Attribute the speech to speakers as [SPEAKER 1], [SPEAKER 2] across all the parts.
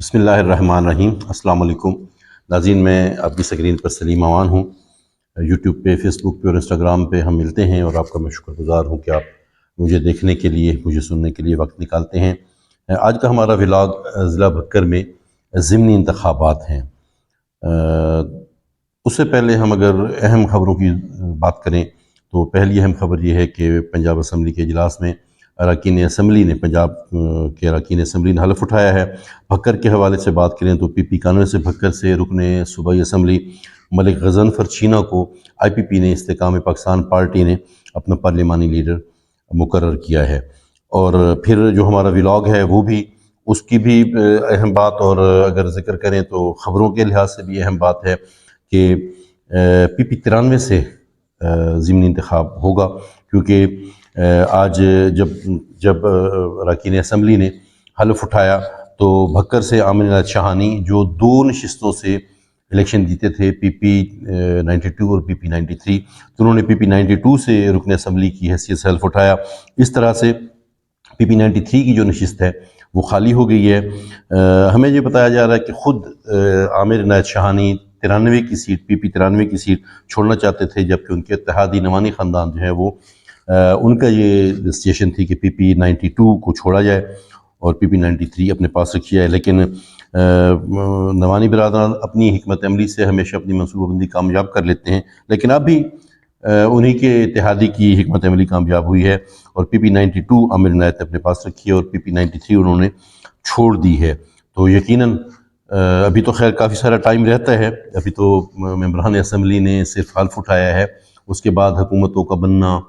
[SPEAKER 1] بسم اللہ الرحمن الرحیم۔ السلام علیکم ناظرین، میں آپ کی سکرین پر سلیم امان ہوں۔ یوٹیوب پہ، فیس بک پہ اور انسٹاگرام پہ ہم ملتے ہیں، اور آپ کا میں شکر گزار ہوں کہ آپ مجھے دیکھنے کے لیے، مجھے سننے کے لیے وقت نکالتے ہیں۔ آج کا ہمارا ولاگ ضلع بھکر میں ضمنی انتخابات ہیں۔ اس سے پہلے ہم اگر اہم خبروں کی بات کریں تو پہلی اہم خبر یہ ہے کہ پنجاب اسمبلی کے اجلاس میں اراکین اسمبلی نے، پنجاب کے اراکین اسمبلی نے حلف اٹھایا ہے۔ بھکر کے حوالے سے بات کریں تو پی پی کانوے سے بھکر سے رکن صوبائی اسمبلی ملک غضنفر چینا کو آئی پی پی نے، استحکام پاکستان پارٹی نے اپنا پارلیمانی لیڈر مقرر کیا ہے۔ اور پھر جو ہمارا ولاگ ہے وہ بھی، اس کی بھی اہم بات، اور اگر ذکر کریں تو خبروں کے لحاظ سے بھی اہم بات ہے کہ پی پی 93 سے ضمنی انتخاب ہوگا، کیونکہ آج جب اراکین اسمبلی نے حلف اٹھایا تو بھکر سے عامر عنایت شاہانی، جو 2 نشستوں سے الیکشن جیتے تھے، پی پی 92 اور پی پی 93، تو انہوں نے پی پی 92 سے رکن اسمبلی کی حیثیت سے حلف اٹھایا۔ اس طرح سے پی پی 93 کی جو نشست ہے وہ خالی ہو گئی ہے۔ ہمیں یہ بتایا جا رہا ہے کہ خود عامر عنایت شاہانی 93 کی سیٹ، پی پی 93 کی سیٹ چھوڑنا چاہتے تھے، جبکہ ان کے اتحادی نوانی خاندان جو ہے وہ ان کا یہ سچویشن تھی کہ پی پی 92 کو چھوڑا جائے اور پی پی 93 اپنے پاس رکھی جائے، لیکن نوانی برادران اپنی حکمت عملی سے ہمیشہ اپنی منصوبہ بندی کامیاب کر لیتے ہیں، لیکن اب بھی انہی کے اتحادی کی حکمت عملی کامیاب ہوئی ہے، اور پی پی 92 عامر عنایت نے اپنے پاس رکھی ہے، اور پی پی 93 انہوں نے چھوڑ دی ہے۔ تو یقیناً ابھی تو خیر کافی سارا ٹائم رہتا ہے، ابھی تو ممبران اسمبلی نے صرف حلف اٹھایا ہے، اس کے بعد حکومتوں کا بننا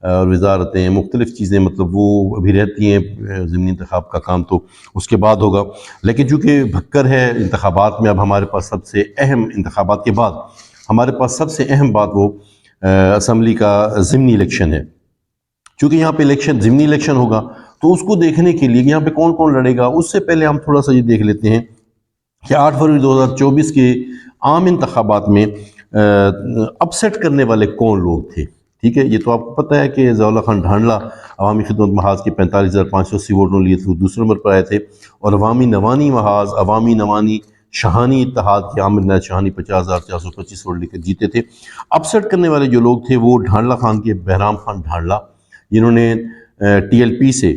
[SPEAKER 1] اور وزارتیں، مختلف چیزیں، مطلب وہ ابھی رہتی ہیں، ضمنی انتخاب کا کام تو اس کے بعد ہوگا۔ لیکن چونکہ بھکر ہے، انتخابات میں اب ہمارے پاس سب سے اہم، انتخابات کے بعد ہمارے پاس سب سے اہم بات وہ اسمبلی کا ضمنی الیکشن ہے۔ چونکہ یہاں پہ ضمنی الیکشن ہوگا تو اس کو دیکھنے کے لیے یہاں پہ کون کون لڑے گا، اس سے پہلے ہم تھوڑا سا یہ دیکھ لیتے ہیں کہ 8 فروری 2024 کے عام انتخابات میں اپسیٹ کرنے والے کون لوگ تھے۔ ٹھیک ہے، یہ تو آپ کو پتہ ہے کہ ضیاء اللہ خان ڈھانڈلا عوامی خدمت محاذ کے 45,580 ووٹوں لیے تھے، وہ دوسرے نمبر پر آئے تھے، اور عوامی نوانی محاذ، عوامی نوانی شاہانی اتحاد کے عامر عنایت شاہانی 50,425 ووٹ لے کر جیتے تھے۔ اپسیٹ کرنے والے جو لوگ تھے وہ ڈھانڈلا خان کے بہرام خان ڈھانڈلا، جنہوں نے ٹی ایل پی سے،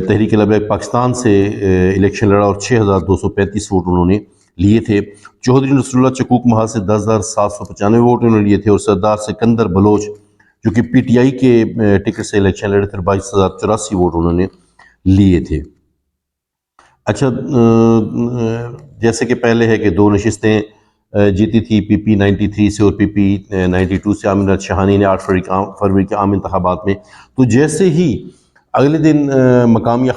[SPEAKER 1] تحریک لبیک پاکستان سے الیکشن لڑا، اور 6,235 ووٹ انہوں نے لیے تھے۔ چودھری نصر اللہ چکوک محاذ سے 10,795 ووٹ انہوں نے لیے تھے، اور سردار سکندر بلوچ جو کہ پی ٹی آئی کے ٹکٹ سے الیکشن لڑے تھے، 22,084 ووٹ انہوں نے لیے تھے۔ اچھا، جیسے کہ پہلے ہے کہ 2 نشستیں جیتی تھی پی پی 93 سے اور پی پی 92 سے عامر عنایت شاہانی نے 8 فروری کے عام انتخابات میں، تو جیسے ہی اگلے دن مقامی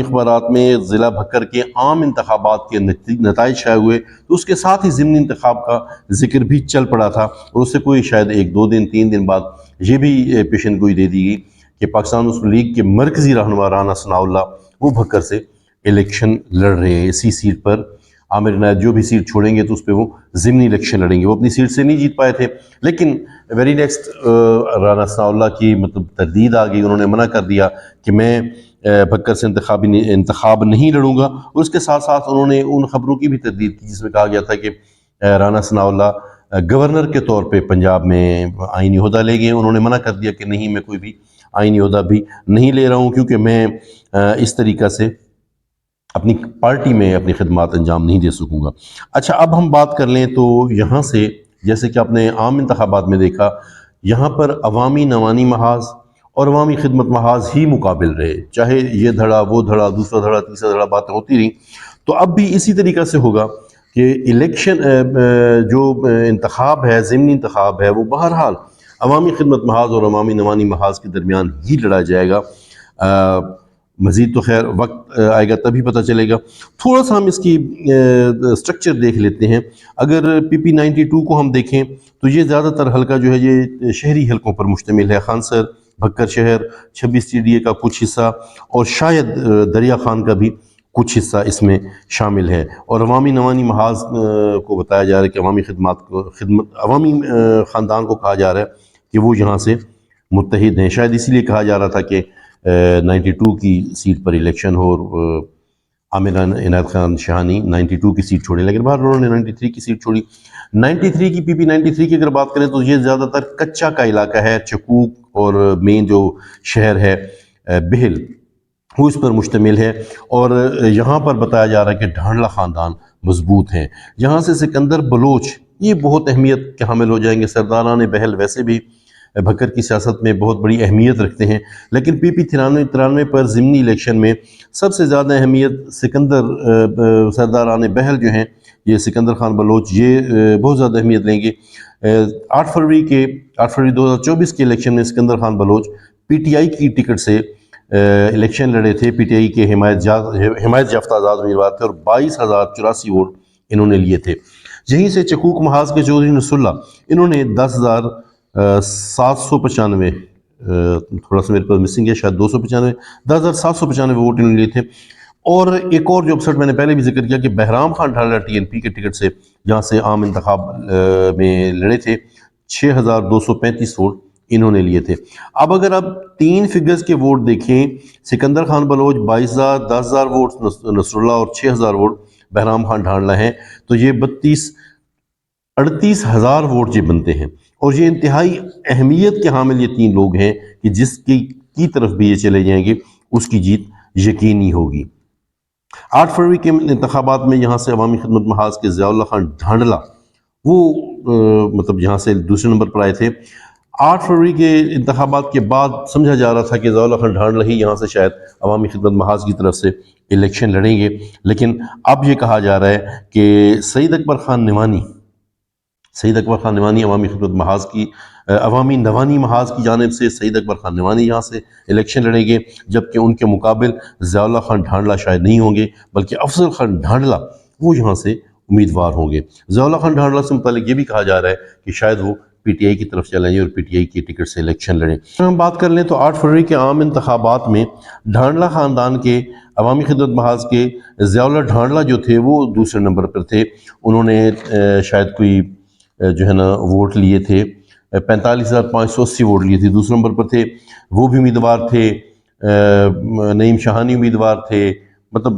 [SPEAKER 1] اخبارات میں ضلع بھکر کے عام انتخابات کے نتائج شائع ہوئے، تو اس کے ساتھ ہی ضمنی انتخاب کا ذکر بھی چل پڑا تھا، اور اس سے کوئی شاید 1-2 دن 3 دن بعد یہ بھی پیشن گوئی دے دی گئی کہ پاکستان مسلم لیگ کے مرکزی رہنما رانا ثناء اللہ وہ بھکر سے الیکشن لڑ رہے ہیں۔ اسی سیٹ پر عامر عنایت جو بھی سیٹ چھوڑیں گے تو اس پہ وہ ضمنی الیکشن لڑیں گے۔ وہ اپنی سیٹ سے نہیں جیت پائے تھے، لیکن ویری نیکسٹ رانا ثناء اللہ کی مطلب تردید آ گئی، انہوں نے منع کر دیا کہ میں بھکر سے انتخاب نہیں لڑوں گا، اور اس کے ساتھ ساتھ انہوں نے ان خبروں کی بھی تردید کی جس میں کہا گیا تھا کہ رانا ثناء اللہ گورنر کے طور پہ پنجاب میں آئینی عہدہ لے گئے۔ انہوں نے منع کر دیا کہ نہیں، میں کوئی بھی آئینی عہدہ بھی نہیں لے رہا ہوں، کیونکہ میں اس طریقہ سے اپنی پارٹی میں اپنی خدمات انجام نہیں دے سکوں گا۔ اچھا، اب ہم بات کر لیں تو یہاں سے، جیسے کہ آپ نے عام انتخابات میں دیکھا، یہاں پر عوامی نوانی محاذ اور عوامی خدمت محاذ ہی مقابل رہے، چاہے یہ دھڑا وہ دھڑا، دوسرا دھڑا تیسرا دھڑا، باتیں ہوتی رہیں۔ تو اب بھی اسی طریقہ سے ہوگا کہ الیکشن جو انتخاب ہے، ضمنی انتخاب ہے، وہ بہرحال عوامی خدمت محاذ اور عوامی نوانی محاذ کے درمیان ہی لڑا جائے گا۔ مزید تو خیر وقت آئے گا تبھی پتہ چلے گا۔ تھوڑا سا ہم اس کی سٹرکچر دیکھ لیتے ہیں۔ اگر پی پی 92 کو ہم دیکھیں تو یہ زیادہ تر حلقہ جو ہے یہ شہری حلقوں پر مشتمل ہے، خانسر، بھکر شہر، 26 ٹی ڈی اے کا کچھ حصہ، اور شاید دریا خان کا بھی کچھ حصہ اس میں شامل ہے۔ اور عوامی نوانی محاذ کو بتایا جا رہا ہے کہ عوامی خاندان کو کہا جا رہا ہے کہ وہ یہاں سے متحد ہیں، شاید اسی لیے کہا جا رہا تھا کہ 92 کی سیٹ پر الیکشن ہو، اور عامر عنایت خان شاہانی 92 کی سیٹ چھوڑی، لیکن بعد انہوں نے 93 کی سیٹ چھوڑی۔ 93 کی PP 93 کی اگر بات کریں تو یہ زیادہ تر کچا کا علاقہ ہے، چکوک اور مین جو شہر ہے بہل وہ اس پر مشتمل ہے، اور یہاں پر بتایا جا رہا ہے کہ ڈھانڈلہ خاندان مضبوط ہیں۔ یہاں سے سکندر بلوچ یہ بہت اہمیت کے حامل ہو جائیں گے۔ سرداران بہل ویسے بھی بھکر کی سیاست میں بہت بڑی اہمیت رکھتے ہیں، لیکن PP 93 پر ضمنی الیکشن میں سب سے زیادہ اہمیت سرداران بہل جو ہیں، یہ سکندر خان بلوچ یہ بہت زیادہ اہمیت لیں گے۔ 8 فروری 2024 کے الیکشن میں سکندر خان بلوچ PTI کی ٹکٹ سے الیکشن لڑے تھے۔ PTI کے حمایت یافتہ آزاد امیدوار تھے اور 22,084 ووٹ انہوں نے لیے تھے۔ یہیں سے چکوک محاذ کے چودھری نصر اللہ انہوں نے 10,795 تھوڑا سا میرے پاس مسنگ ہے، شاید 10,795 ووٹ انہوں نے لیے تھے۔ اور ایک اور جو اپسٹ میں نے پہلے بھی ذکر کیا کہ بہرام خان ڈھانڈلہ TNP کے ٹکٹ سے جہاں سے عام انتخاب میں لڑے تھے، 6,235 ووٹ انہوں نے لیے تھے۔ اب اگر آپ 3 فگرز کے ووٹ دیکھیں، سکندر خان بلوچ 22,000، 10,000 ووٹ نصر اللہ اور 6,000 ووٹ بہرام خان ڈھانڈلہ ہیں، تو یہ 38,000 ووٹ یہ بنتے ہیں، اور یہ انتہائی اہمیت کے حامل یہ 3 لوگ ہیں کہ جس کی طرف بھی یہ چلے جائیں گے اس کی جیت یقینی ہوگی۔ 8 فروری کے انتخابات میں یہاں سے عوامی خدمت محاذ کے ضیاء اللہ خان ڈھانڈلہ وہ مطلب یہاں سے دوسرے نمبر پر آئے تھے۔ 8 فروری کے انتخابات کے بعد سمجھا جا رہا تھا کہ ضیاء اللہ خان ڈھانڈلہ ہی یہاں سے شاید عوامی خدمت محاذ کی طرف سے الیکشن لڑیں گے، لیکن اب یہ کہا جا رہا ہے کہ سعید اکبر خان نعمانی عوامی خدمت محاذ کی عوامی نوانی محاذ کی جانب سے سعید اکبر خان نعمانی یہاں سے الیکشن لڑیں گے، جبکہ ان کے مقابل ضیاء اللہ خان ڈھانڈلہ شاید نہیں ہوں گے، بلکہ افضل خان ڈھانڈلہ وہ یہاں سے امیدوار ہوں گے۔ ضیاء اللہ خان ڈھانڈلہ سے متعلق یہ بھی کہا جا رہا ہے کہ شاید وہ PTI کی طرف چلیں گے اور PTI کی ٹکٹ سے الیکشن لڑیں۔ اگر ہم بات کر لیں تو 8 فروری کے عام انتخابات میں ڈھانڈلہ خاندان کے عوامی خدمت محاذ کے ضیاء اللہ ڈھانڈلہ جو تھے وہ دوسرے نمبر پر تھے، انہوں نے شاید کوئی جو ہے نا ووٹ لیے تھے، 45,580 ووٹ لیے تھے، دوسرے نمبر پر تھے، وہ بھی امیدوار تھے، نعیم شاہانی امیدوار تھے، مطلب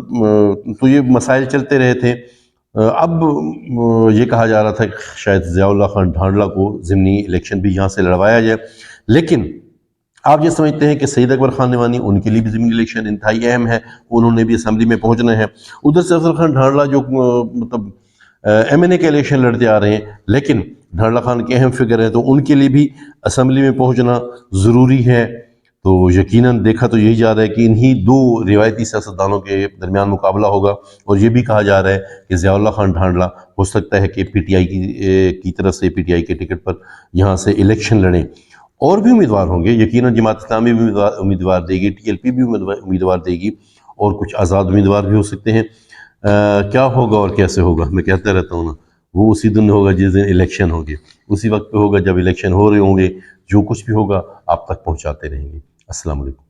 [SPEAKER 1] تو یہ مسائل چلتے رہے تھے۔ اب یہ کہا جا رہا تھا کہ شاید ضیاء اللہ خان ڈھانڈلہ کو ضمنی الیکشن بھی یہاں سے لڑوایا جائے، لیکن آپ یہ سمجھتے ہیں کہ سعید اکبر خان نعمانی ان کے لیے بھی ضمنی الیکشن انتہائی اہم ہے، انہوں نے بھی اسمبلی میں پہنچنا ہے۔ ادھر سے افضل خان ڈھانڈلہ جو مطلب MNA کے الیکشن لڑتے آ رہے ہیں، لیکن ڈھانڈلہ خان کے اہم فگر ہیں تو ان کے لیے بھی اسمبلی میں پہنچنا ضروری ہے۔ تو یقیناً دیکھا تو یہی جا رہا ہے کہ انہی 2 روایتی سیاستدانوں کے درمیان مقابلہ ہوگا، اور یہ بھی کہا جا رہا ہے کہ ضیاء اللہ خان ڈھانڈلہ ہو سکتا ہے کہ PTI کی طرف سے PTI کے ٹکٹ پر یہاں سے الیکشن لڑیں۔ اور بھی امیدوار ہوں گے، یقیناً جماعت اسلامی بھی امیدوار دے گی، TLP بھی امیدوار دے گی، اور کچھ آزاد امیدوار بھی ہو سکتے ہیں۔ کیا ہوگا اور کیسے ہوگا میں کہتا رہتا ہوں نا، وہ اسی دن ہوگا جس دن الیکشن ہوگی، اسی وقت پہ ہوگا جب الیکشن ہو رہے ہوں گے، جو کچھ بھی ہوگا آپ تک پہنچاتے رہیں گے۔ السلام علیکم۔